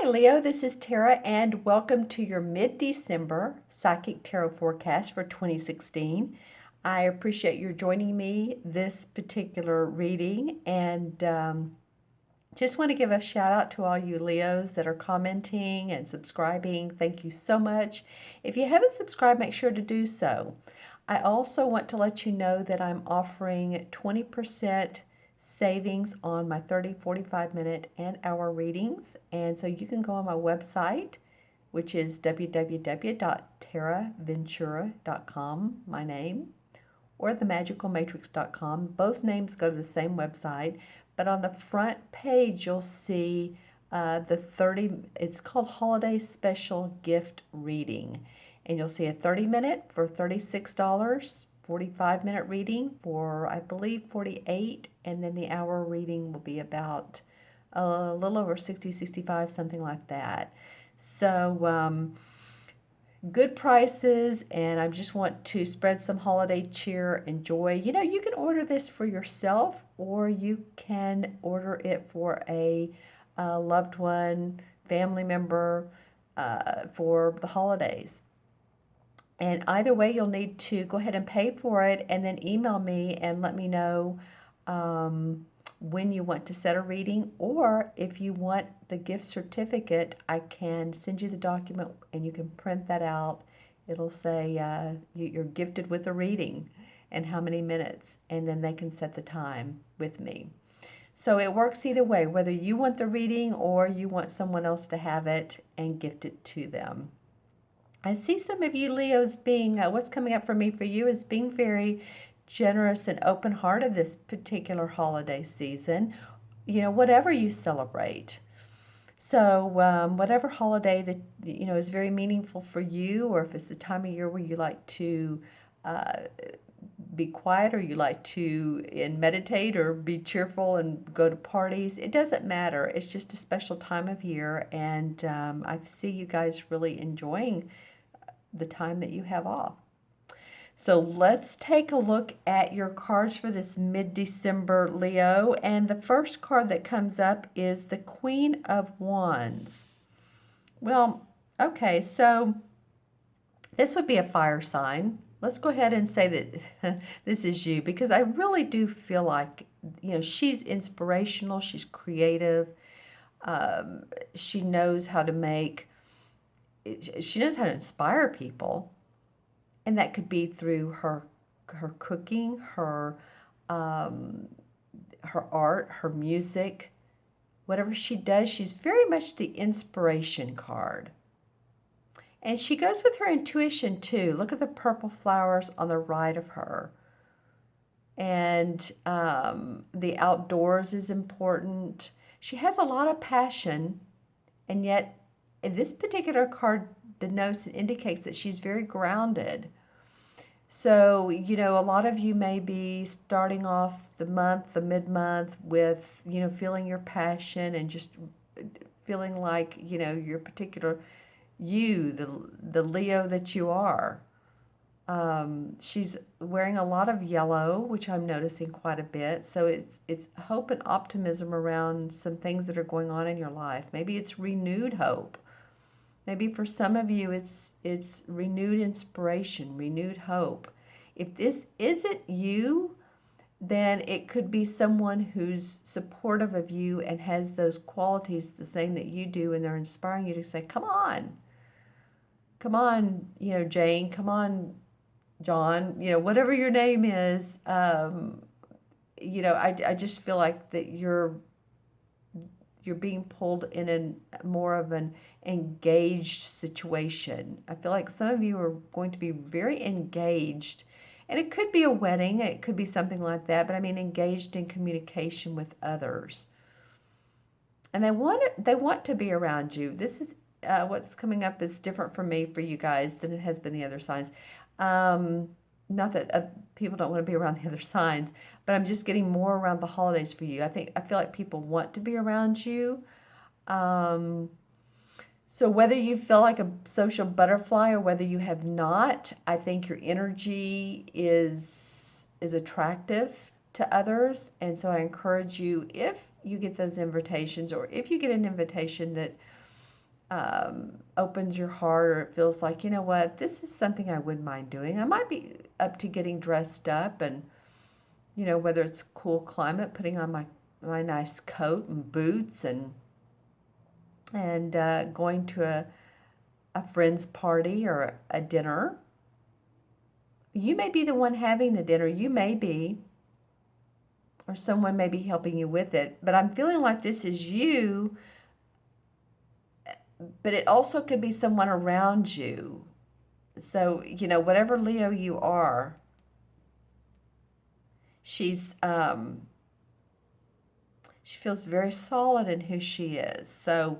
Hi, Leo. This is Tara, and welcome to your mid December Psychic Tarot forecast for 2016. I appreciate your joining me this particular reading, and just want to give a shout out to all you Leos that are commenting and subscribing. Thank you so much. If you haven't subscribed, make sure to do so. I also want to let you know that I'm offering 20% savings on my 30, 45-minute, and hour readings. And so you can go on my website, which is www.taraventura.com, my name, or themagicalmatrix.com. Both names go to the same website, but on the front page you'll see the 30, it's called Holiday Special Gift Reading. And you'll see a 30-minute for $36, 45-minute reading for, I believe, $48, and then the hour reading will be about a little over $60, $65, something like that. So good prices, and I just want to spread some holiday cheer and joy. You know, you can order this for yourself, or you can order it for a loved one, family member for the holidays. And either way, you'll need to go ahead and pay for it and then email me and let me know when you want to set a reading, or if you want the gift certificate, I can send you the document and you can print that out. It'll say you're gifted with a reading and how many minutes, and then they can set the time with me. So it works either way, whether you want the reading or you want someone else to have it and gift it to them. I see some of you Leos being, what's coming up for me for you is being very generous and open-hearted this particular holiday season, you know, whatever you celebrate. So whatever holiday that, you know, is very meaningful for you, or if it's a time of year where you like to be quiet, or you like to meditate or be cheerful and go to parties, it doesn't matter. It's just a special time of year, and I see you guys really enjoying the time that you have off. So let's take a look at your cards for this mid-December, Leo. And the first card that comes up is the Queen of Wands. Well, okay, so this would be a fire sign. Let's go ahead and say that this is you, because I really do feel like, you know, she's inspirational, she's creative, she knows how to inspire people. And that could be through her cooking, her art, her music, whatever she does. She's very much the inspiration card. And she goes with her intuition too. Look at the purple flowers on the right of her. And the outdoors is important. She has a lot of passion, and yet this particular card denotes and indicates that she's very grounded. So, you know, a lot of you may be starting off the month, the mid-month with, you know, feeling your passion and just feeling like, you know, your particular the Leo that you are. She's wearing a lot of yellow, which I'm noticing quite a bit. So it's hope and optimism around some things that are going on in your life. Maybe it's renewed hope. Maybe for some of you, it's renewed inspiration, renewed hope. If this isn't you, then it could be someone who's supportive of you and has those qualities the same that you do, and they're inspiring you to say, come on, you know, Jane, come on, John, you know, whatever your name is. You know, I just feel like that you're being pulled in more of an engaged situation. I feel like some of you are going to be very engaged, and it could be a wedding, it could be something like that, but I mean engaged in communication with others. And they want to be around you. This is what's coming up is different for me, for you guys, than it has been the other signs. Not that people don't want to be around the other signs, but I'm just getting more around the holidays for you. I feel like people want to be around you. So whether you feel like a social butterfly or whether you have not, I think your energy is attractive to others. And so I encourage you, if you get those invitations, or if you get an invitation that opens your heart, or it feels like, you know what, this is something I wouldn't mind doing. I might be up to getting dressed up and, whether it's a cool climate, putting on my nice coat and boots and going to a friend's party or a dinner. You may be the one having the dinner. You may be, or someone may be helping you with it. But I'm feeling like this is you, but it also could be someone around you. So, whatever Leo you are, she's she feels very solid in who she is. So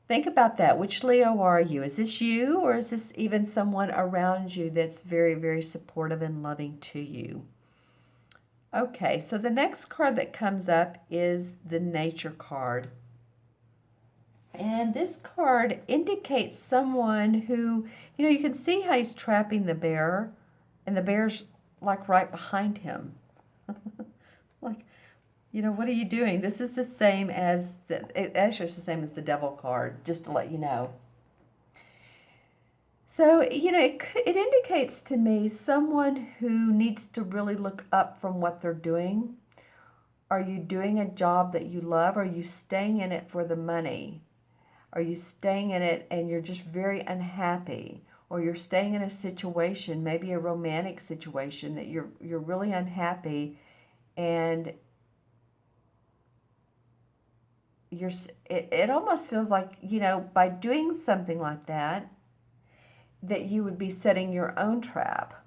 think about that. Which Leo are you? Is this you, or is this even someone around you that's very, very supportive and loving to you? Okay, so the next card that comes up is the Nature card. And this card indicates someone who, you can see how he's trapping the bear, and the bear's like right behind him. Like, what are you doing? This is the same as actually it's the same as the Devil card, just to let you know. So, it indicates to me someone who needs to really look up from what they're doing. Are you doing a job that you love? Are you staying in it for the money? Are you staying in it and you're just very unhappy? Or you're staying in a situation, maybe a romantic situation, that you're really unhappy, and it almost feels like, by doing something like that you would be setting your own trap.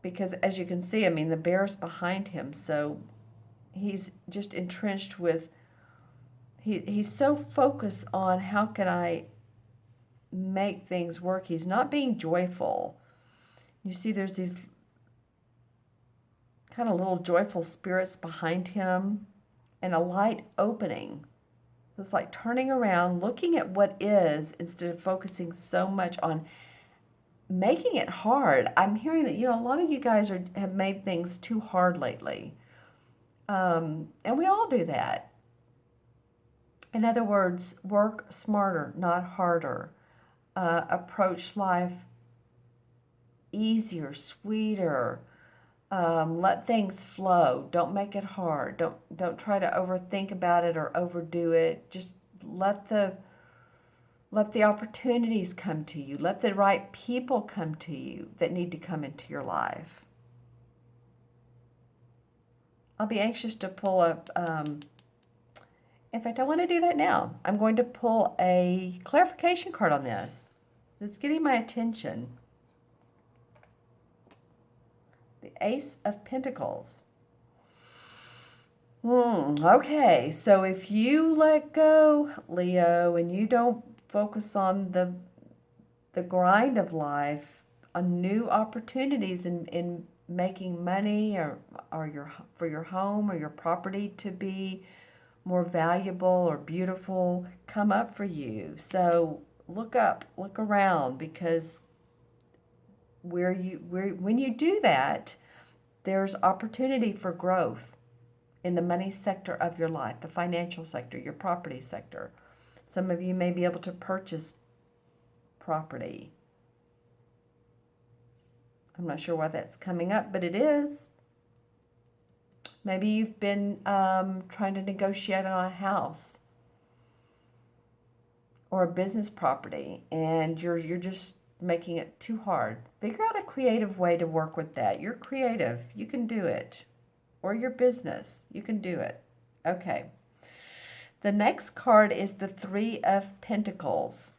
Because as you can see, I mean, the bear's behind him, so he's just entrenched with, he's so focused on how can I make things work. He's not being joyful. You see there's these kind of little joyful spirits behind him, and a light opening. It's like turning around, looking at what is, instead of focusing so much on making it hard. I'm hearing that, a lot of you guys have made things too hard lately. And we all do that. In other words, work smarter, not harder. Approach life easier, sweeter. Let things flow. Don't make it hard. Don't try to overthink about it or overdo it. Just let the opportunities come to you. Let the right people come to you that need to come into your life. I'll be anxious to pull up, in fact, I want to do that now. I'm going to pull a clarification card on this. It's getting my attention. The Ace of Pentacles. Okay, so if you let go, Leo, and you don't focus on the grind of life, on new opportunities in making money or for your home or your property to be more valuable or beautiful, come up for you. So look up, look around, because when you do that, there's opportunity for growth in the money sector of your life, the financial sector, your property sector. Some of you may be able to purchase property. I'm not sure why that's coming up, but it is. Maybe you've been trying to negotiate on a house or a business property, and you're just making it too hard. Figure out a creative way to work with that. You're creative. You can do it. Or your business. You can do it. Okay. The next card is the Three of Pentacles.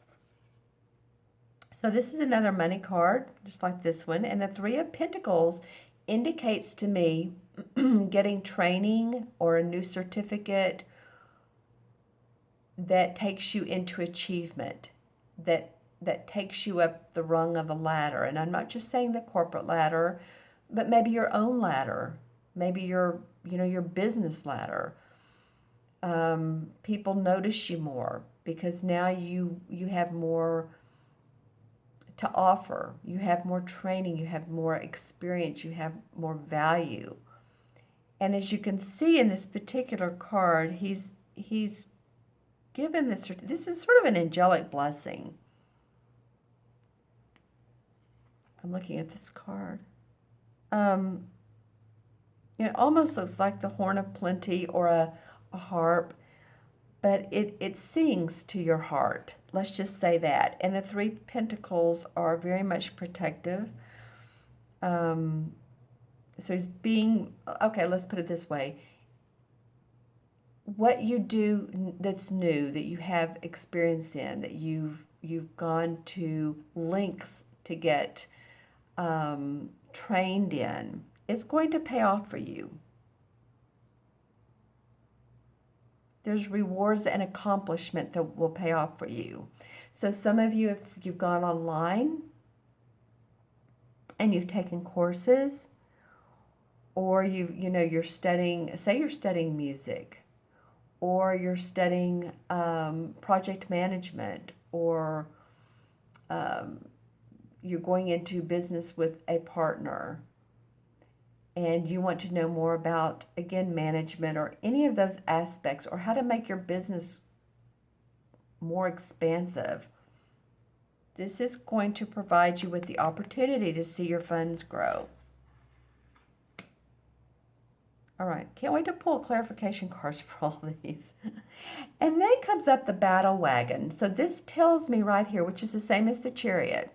So this is another money card, just like this one. And the Three of Pentacles indicates to me getting training or a new certificate that takes you into achievement, that takes you up the rung of a ladder. And I'm not just saying the corporate ladder, but maybe your own ladder, maybe your business ladder. People notice you more because now you have more to offer. You have more training, you have more experience, you have more value. And as you can see in this particular card, he's given this is sort of an angelic blessing. I'm looking at this card. It almost looks like the horn of plenty or a harp, but it sings to your heart. Let's just say that. And the Three Pentacles are very much protective. So he's being, okay, let's put it this way. What you do that's new, that you have experience in, that you've gone to lengths to get trained in, is going to pay off for you. There's rewards and accomplishment that will pay off for you. So some of you, if you've gone online and you've taken courses, or you're studying, say you're studying music, or you're studying project management, or you're going into business with a partner, and you want to know more about, again, management or any of those aspects, or how to make your business more expansive, this is going to provide you with the opportunity to see your funds grow. All right, can't wait to pull clarification cards for all these. And then comes up the battle wagon. So this tells me right here, which is the same as the chariot.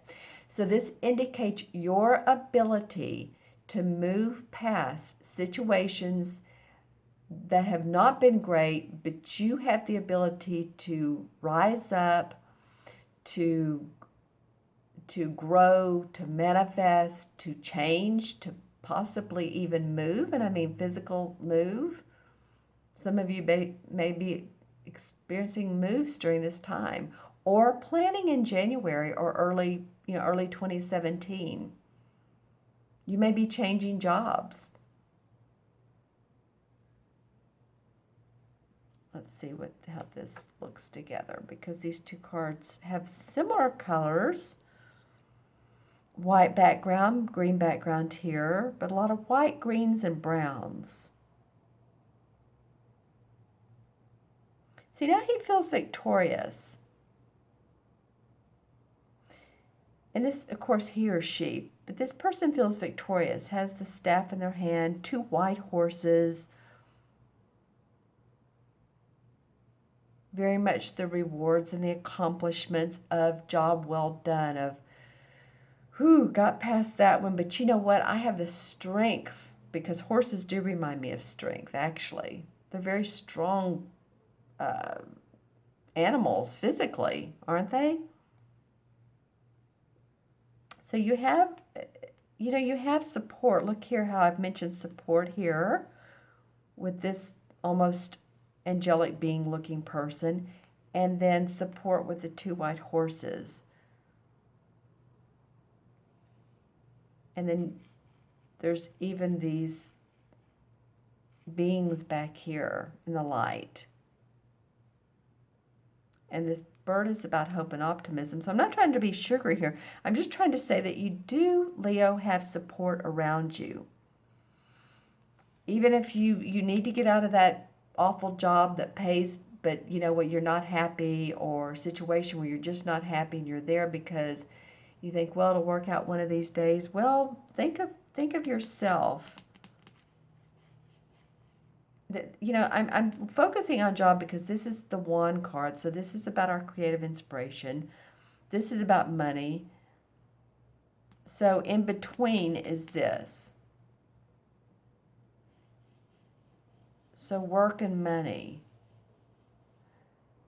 So this indicates your ability to move past situations that have not been great, but you have the ability to rise up, to grow, to manifest, to change, to possibly even move, and I mean physical move. Some of you may be experiencing moves during this time, or planning in January or early 2017. You may be changing jobs. Let's see how this looks together, because these two cards have similar colors. White background, green background here, but a lot of white, greens, and browns. See, now he feels victorious. And this, of course, he or she, but this person feels victorious, has the staff in their hand, 2 white horses. Very much the rewards and the accomplishments of job well done, of got past that one, but you know what? I have the strength, because horses do remind me of strength, actually. They're very strong animals physically, aren't they? So you have support. Look here how I've mentioned support here with this almost angelic being looking person, and then support with the 2 white horses. And then there's even these beings back here in the light. And this bird is about hope and optimism. So I'm not trying to be sugary here. I'm just trying to say that you do, Leo, have support around you. Even if you need to get out of that awful job that pays, but you know what, you're not happy, or situation where you're just not happy and you're there because you think, well, it'll work out one of these days. Well, think of yourself. I'm focusing on job because this is the wand card. So this is about our creative inspiration. This is about money. So in between is this. So work and money.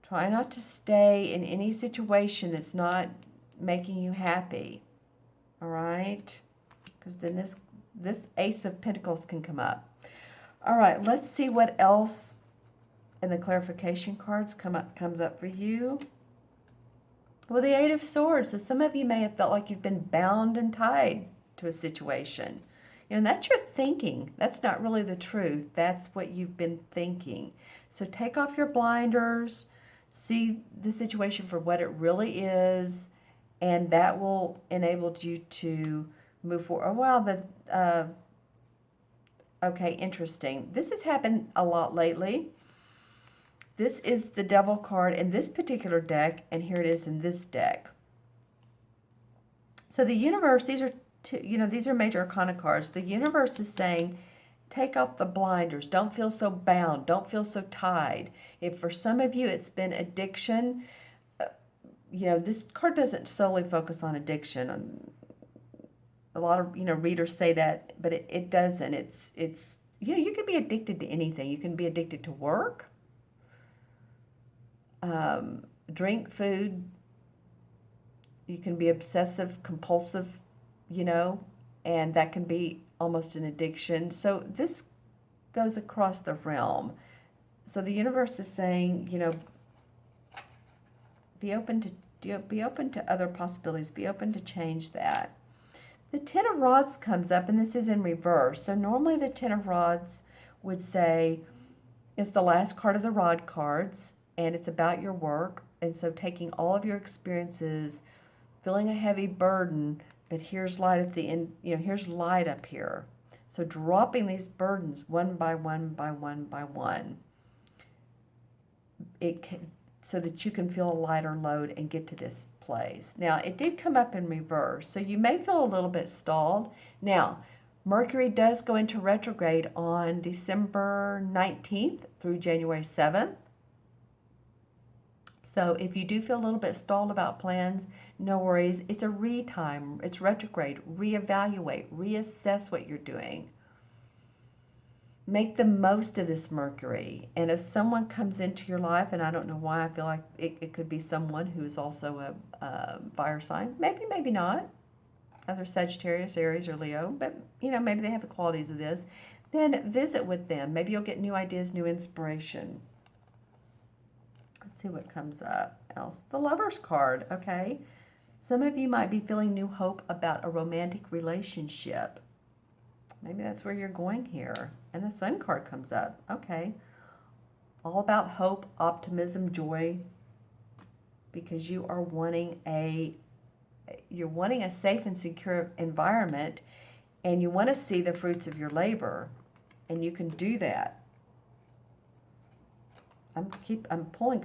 Try not to stay in any situation that's not making you happy. All right? Because then this Ace of Pentacles can come up. All right, let's see what else in the clarification cards comes up for you. Well, the 8 of Swords. So some of you may have felt like you've been bound and tied to a situation. And that's your thinking. That's not really the truth. That's what you've been thinking. So take off your blinders, see the situation for what it really is, and that will enable you to move forward. Oh, wow, okay, interesting. This has happened a lot lately. This is the devil card in this particular deck, and here it is in this deck. So the universe, these are these are major arcana cards. The universe is saying, take off the blinders. Don't feel so bound. Don't feel so tied. If for some of you it's been addiction, this card doesn't solely focus on addiction. A lot of readers say that, but it doesn't. It's you can be addicted to anything. You can be addicted to work, drink, food. You can be obsessive compulsive, and that can be almost an addiction. So this goes across the realm. So the universe is saying, be open to other possibilities. Be open to change that. The Ten of Rods comes up, and this is in reverse. So normally the Ten of Rods would say it's the last card of the Rod cards, and it's about your work. And so taking all of your experiences, feeling a heavy burden, but here's light at the end, here's light up here. So dropping these burdens one by one by one by one, so that you can feel a lighter load and get to this place. Now, it did come up in reverse, so you may feel a little bit stalled. Now, Mercury does go into retrograde on December 19th through January 7th. So if you do feel a little bit stalled about plans, no worries. It's a re-time. It's retrograde. Reevaluate. Reassess what you're doing. Make the most of this Mercury. And if someone comes into your life, and I don't know why, I feel like it could be someone who is also a fire sign. Maybe, maybe not. Either Sagittarius, Aries, or Leo. But, maybe they have the qualities of this. Then visit with them. Maybe you'll get new ideas, new inspiration. Let's see what comes up else. The Lover's card, okay? Some of you might be feeling new hope about a romantic relationship. Maybe that's where you're going here. And the Sun card comes up. Okay. All about hope, optimism, joy, because you are wanting a safe and secure environment, and you want to see the fruits of your labor, and you can do that. I'm pulling.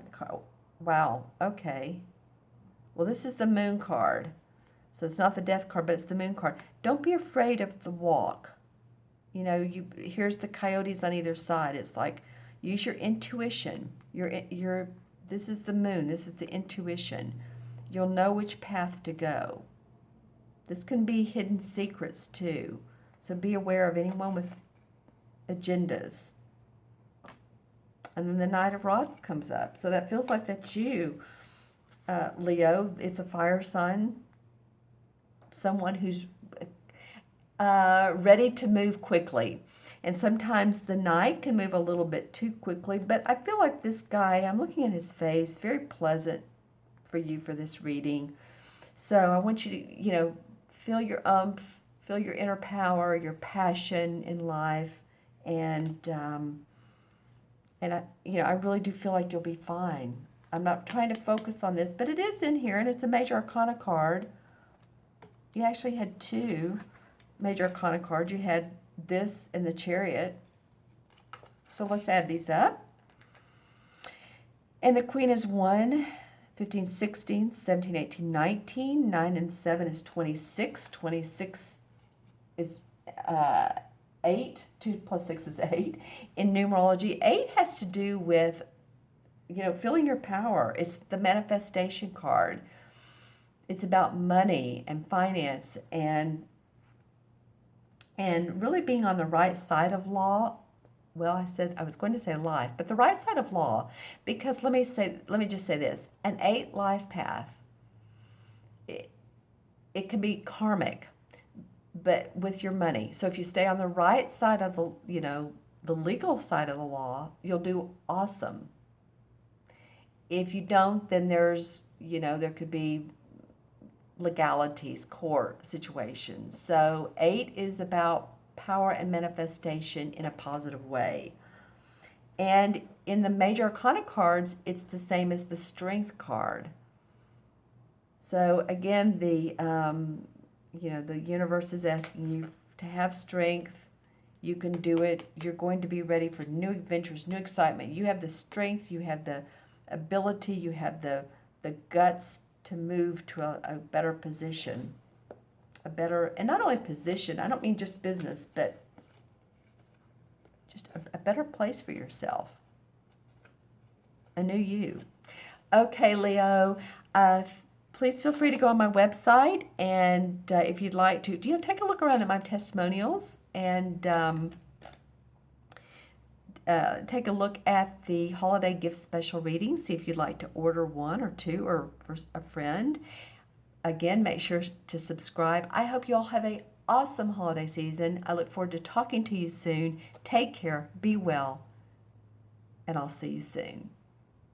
Wow. Okay. Well, this is the Moon card. So it's not the Death card, but it's the Moon card. Don't be afraid of the walk. Here's the coyotes on either side. It's like, use your intuition. This is the Moon. This is the intuition. You'll know which path to go. This can be hidden secrets too. So be aware of anyone with agendas. And then the Knight of Rods comes up. So that feels like that's you, Leo. It's a fire sign. Someone who's ready to move quickly. And sometimes the Knight can move a little bit too quickly. But I feel like this guy, I'm looking at his face, very pleasant for you for this reading. So I want you to, feel your feel your inner power, your passion in life. And I really do feel like you'll be fine. I'm not trying to focus on this, but it is in here, and it's a major arcana card. You actually had two major arcana cards. You had this and the Chariot. So let's add these up. And the Queen is 1, 15, 16, 17, 18, 19. 9 and 7 is 26. 26 is 8. 2 plus 6 is 8. In numerology, 8 has to do with, feeling your power. It's the manifestation card. It's about money and finance and really being on the right side of law. Well, I was going to say life, but the right side of law, because let me just say this. An 8 life path, it can be karmic, but with your money. So if you stay on the right side of the legal side of the law, you'll do awesome. If you don't, then there's, there could be legalities, court situations. So 8 is about power and manifestation in a positive way. And in the major arcana cards, it's the same as the Strength card. So again, the universe is asking you to have strength You can do it. You're going to be ready for new adventures, new excitement. You have the strength, you have the ability, you have the guts to move to a better position. A better, and not only position, I don't mean just business, but just a better place for yourself. A new you. Okay, Leo, please feel free to go on my website, and if you'd like to, take a look around at my testimonials, and take a look at the holiday gift special reading. See if you'd like to order one or two, or for a friend. Again, make sure to subscribe. I hope you all have an awesome holiday season. I look forward to talking to you soon. Take care, be well, and I'll see you soon.